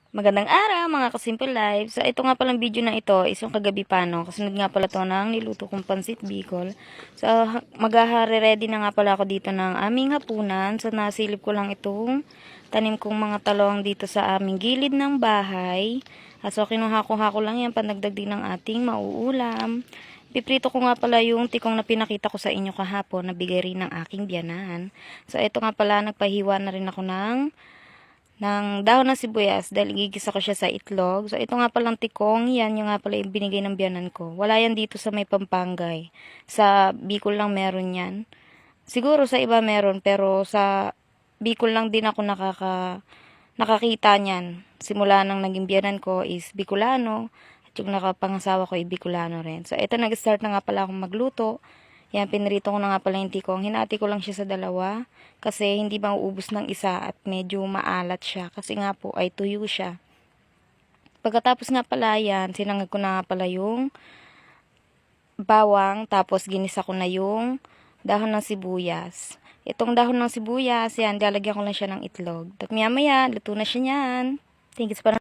Magandang araw mga kasimple live. So ito nga palang video na ito is yung kagabi pa no. Kasunod nga pala to ng niluto kong pansit bicol. So maghahari-ready na nga pala ako dito ng aming hapunan. So nasilip ko lang itong tanim kong mga talong dito sa aming gilid ng bahay. So kinuha ko lang yan pandagdag din ng ating mauulam. Piprito ko nga pala yung tikong na pinakita ko sa inyo kahapon na bigay rin ng aking biyanan. So ito nga pala nagpahiwa na rin ako ng dahon ng sibuyas dahil gigisa ko siya sa itlog. So, ito nga palang tikong, yan yung nga pala yung binigay ng biyanan ko. Wala yan dito sa may Pampangay. Sa Bicol lang meron yan. Siguro sa iba meron, pero sa Bicol lang din ako nakakita niyan. Simula nang naging biyanan ko is Bicolano, at yung nakapangasawa ko ay Bicolano rin. So, ito nag-start na nga pala akong magluto. Yan, pinirito ko na nga pala yung tikong. Hinati ko lang siya sa dalawa kasi hindi mauubos ng isa at medyo maalat siya kasi nga po ay tuyo siya. Pagkatapos nga pala yan, sinangag ko na nga pala yung bawang tapos ginisa ko na yung dahon ng sibuyas. Itong dahon ng sibuyas, yan, lalagyan ko lang siya ng itlog. At maya maya, luto na siya yan. Thank you sa